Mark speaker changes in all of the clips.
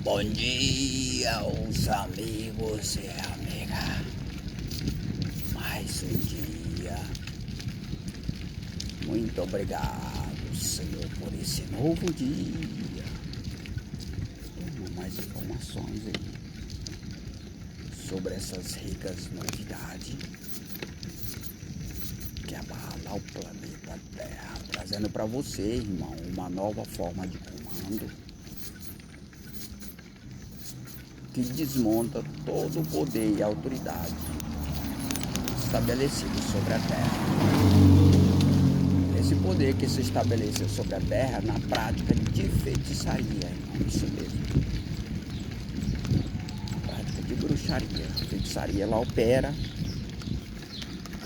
Speaker 1: Bom dia, os amigos e amigas. Mais um dia. Muito obrigado, Senhor, por esse novo dia. Toma mais informações aí sobre essas ricas novidades que abalam o planeta Terra, trazendo para você, irmão, uma nova forma de comando que desmonta todo o poder e autoridade estabelecido sobre a Terra. Esse poder que se estabeleceu sobre a Terra na prática de feitiçaria, irmão, isso mesmo. Na prática de bruxaria. A feitiçaria, ela opera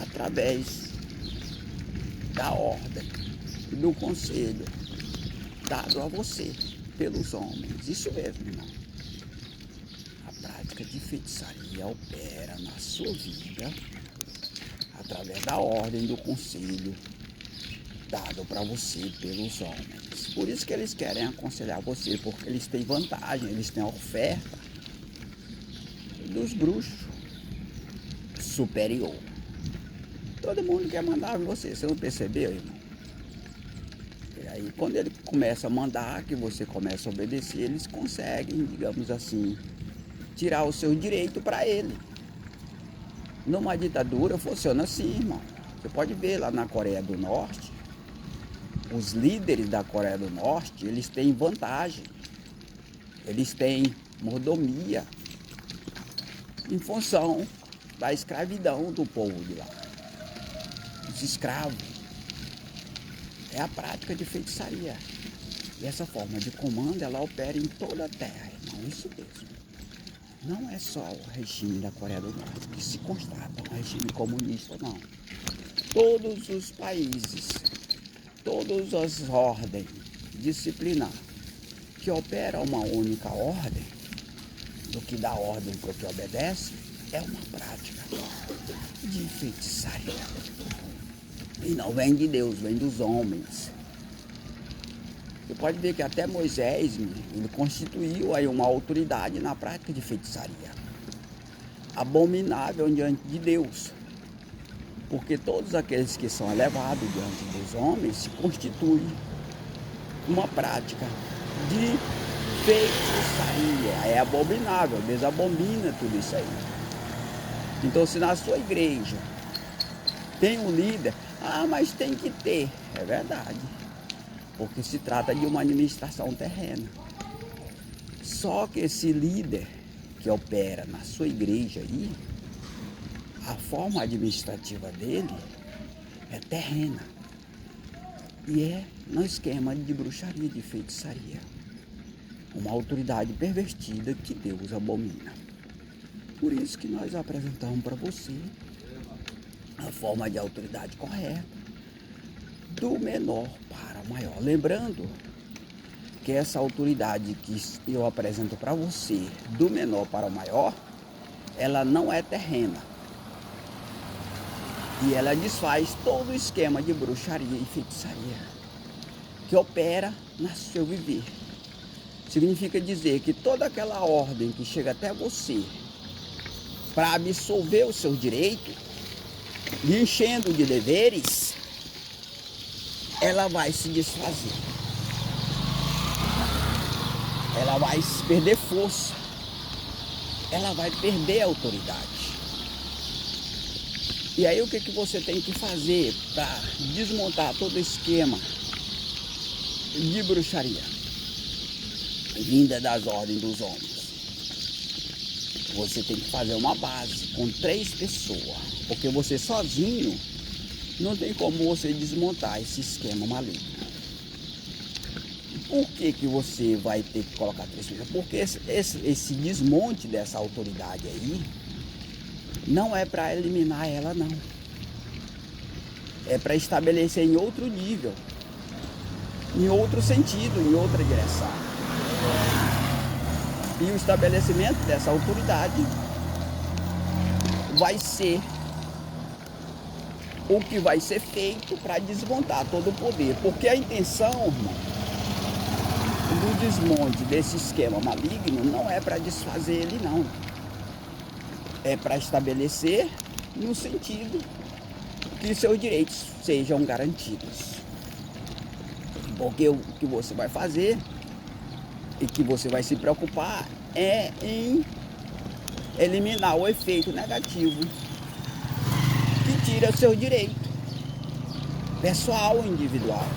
Speaker 1: através da ordem e do conselho dado a você pelos homens. Isso mesmo, irmão. A prática de feitiçaria opera na sua vida através da ordem do conselho dado para você pelos homens. Por isso que eles querem aconselhar você, porque eles têm vantagem, eles têm a oferta dos bruxos superior. Todo mundo quer mandar em você não percebeu, irmão? E aí quando ele começa a mandar, que você começa a obedecer, eles conseguem, digamos assim, tirar o seu direito para ele. Numa ditadura funciona assim, irmão. Você pode ver lá na Coreia do Norte, os líderes da Coreia do Norte, eles têm vantagem. Eles têm mordomia em função da escravidão do povo de lá. Os escravos. É a prática de feitiçaria. E essa forma de comando, ela opera em toda a Terra, irmão. Isso mesmo. Não é só o regime da Coreia do Norte que se constata um regime comunista, não. Todos os países, todas as ordens disciplinares que operam uma única ordem, do que dá ordem para o que obedece, é uma prática de feitiçaria. E não vem de Deus, vem dos homens. Você pode ver que até Moisés, ele constituiu aí uma autoridade na prática de feitiçaria. Abominável diante de Deus. Porque todos aqueles que são elevados diante dos homens se constituem uma prática de feitiçaria. É abominável, Deus abomina tudo isso aí. Então, se na sua igreja tem um líder, mas tem que ter. É verdade. Porque se trata de uma administração terrena. Só que esse líder que opera na sua igreja aí, a forma administrativa dele é terrena. E é no esquema de bruxaria, de feitiçaria. Uma autoridade pervertida que Deus abomina. Por isso que nós apresentamos para você a forma de autoridade correta, do menor para o maior. Lembrando que essa autoridade que eu apresento para você, do menor para o maior, ela não é terrena. E ela desfaz todo o esquema de bruxaria e feitiçaria que opera no seu viver. Significa dizer que toda aquela ordem que chega até você para absolver o seu direito, lhe enchendo de deveres, ela vai se desfazer. Ela vai perder força. Ela vai perder a autoridade. E aí o que você tem que fazer para desmontar todo o esquema de bruxaria vinda das ordens dos homens? Você tem que fazer uma base com 3 pessoas, porque você sozinho não tem como você desmontar esse esquema maligno. Por que você vai ter que colocar 3 pessoas? Porque esse desmonte dessa autoridade aí não é para eliminar ela, não. É para estabelecer em outro nível, em outro sentido, em outra direção. E o estabelecimento dessa autoridade vai ser o que vai ser feito para desmontar todo o poder. Porque a intenção, irmão, o desmonte desse esquema maligno não é para desfazer ele, não. É para estabelecer no sentido que seus direitos sejam garantidos. Porque o que você vai fazer e que você vai se preocupar é em eliminar o efeito negativo que tira o seu direito pessoal, individual.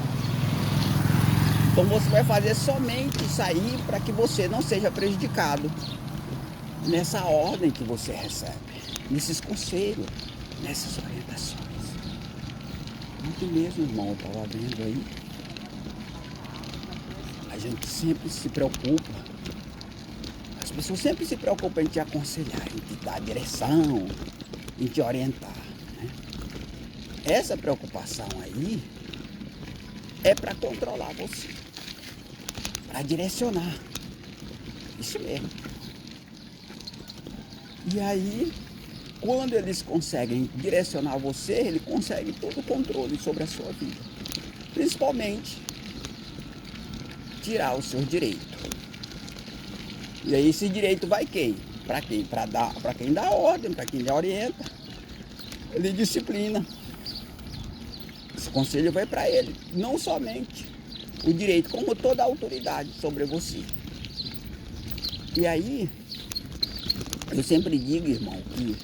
Speaker 1: Então você vai fazer somente isso aí para que você não seja prejudicado nessa ordem que você recebe, nesses conselhos, nessas orientações. Muito mesmo, irmão, eu estava vendo aí. A gente sempre se preocupa, as pessoas sempre se preocupam em te aconselhar, em te dar direção, em te orientar, né? Essa preocupação aí é para controlar você, para direcionar. Isso mesmo. E aí, quando eles conseguem direcionar você, ele consegue todo o controle sobre a sua vida. Principalmente, tirar os seus direitos. E aí esse direito vai quem? Para quem? Para quem dá ordem, para quem lhe orienta. Ele disciplina. Esse conselho vai para ele. Não somente o direito, como toda a autoridade sobre você. E aí, eu sempre digo, irmão, que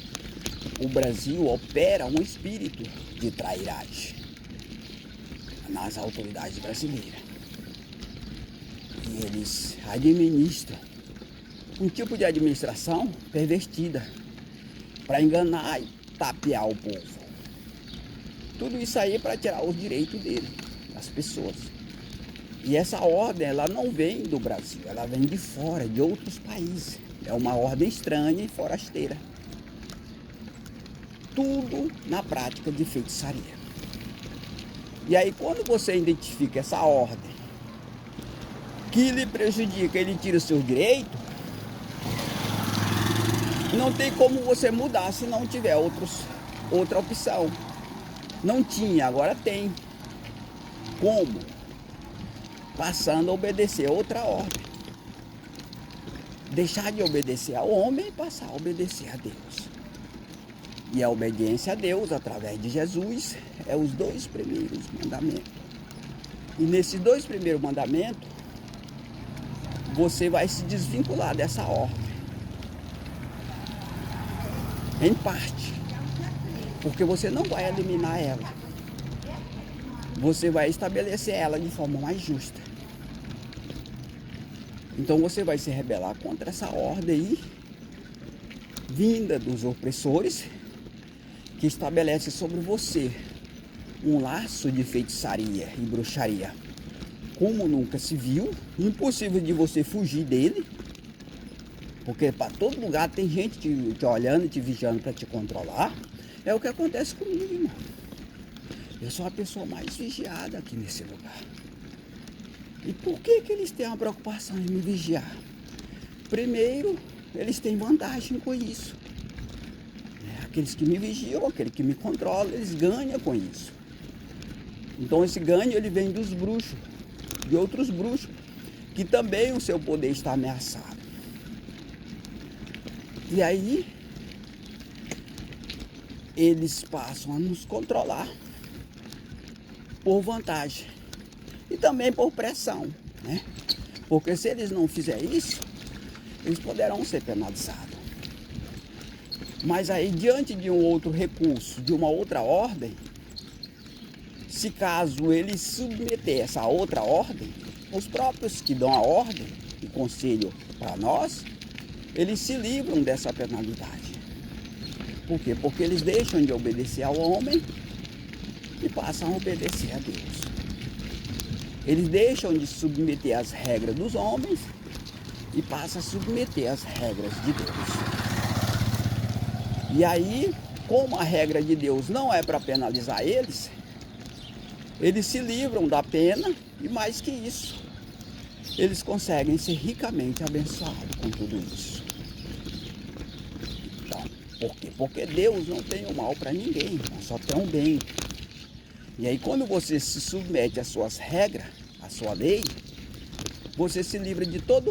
Speaker 1: o Brasil opera um espírito de trairagem nas autoridades brasileiras. E eles administram um tipo de administração pervertida para enganar e tapear o povo. Tudo isso aí para tirar os direitos dele, das pessoas. E essa ordem, ela não vem do Brasil, ela vem de fora, de outros países. É uma ordem estranha e forasteira. Tudo na prática de feitiçaria. E aí, quando você identifica essa ordem que lhe prejudica, ele tira os seus direitos, não tem como você mudar se não tiver outra opção. Não tinha, agora tem. Como? Passando a obedecer a outra ordem. Deixar de obedecer ao homem e passar a obedecer a Deus. E a obediência a Deus, através de Jesus, é os 2 primeiros mandamentos. E nesses 2 primeiros mandamentos, você vai se desvincular dessa ordem. Em parte. Porque você não vai eliminar ela. Você vai estabelecer ela de forma mais justa. Então você vai se rebelar contra essa ordem aí, vinda dos opressores, que estabelece sobre você um laço de feitiçaria e bruxaria, como nunca se viu, impossível de você fugir dele, porque para todo lugar tem gente te olhando e te vigiando para te controlar. É o que acontece comigo, irmão. Eu sou a pessoa mais vigiada aqui nesse lugar. E por que eles têm uma preocupação em me vigiar? Primeiro, eles têm vantagem com isso. Aqueles que me vigiam, aquele que me controla, eles ganham com isso. Então esse ganho ele vem dos bruxos, de outros bruxos, que também o seu poder está ameaçado. E aí, eles passam a nos controlar por vantagem e também por pressão, né? Porque se eles não fizerem isso, eles poderão ser penalizados. Mas aí, diante de um outro recurso, de uma outra ordem, se caso eles submeter essa outra ordem, os próprios que dão a ordem e conselho para nós, eles se livram dessa penalidade. Por quê? Porque eles deixam de obedecer ao homem e passam a obedecer a Deus. Eles deixam de submeter as regras dos homens e passam a submeter as regras de Deus. E aí, como a regra de Deus não é para penalizar eles se livram da pena e mais que isso, eles conseguem ser ricamente abençoados com tudo isso. Então, por quê? Porque Deus não tem o mal para ninguém, só tem o bem. E aí quando você se submete às suas regras, à sua lei, você se livra de todo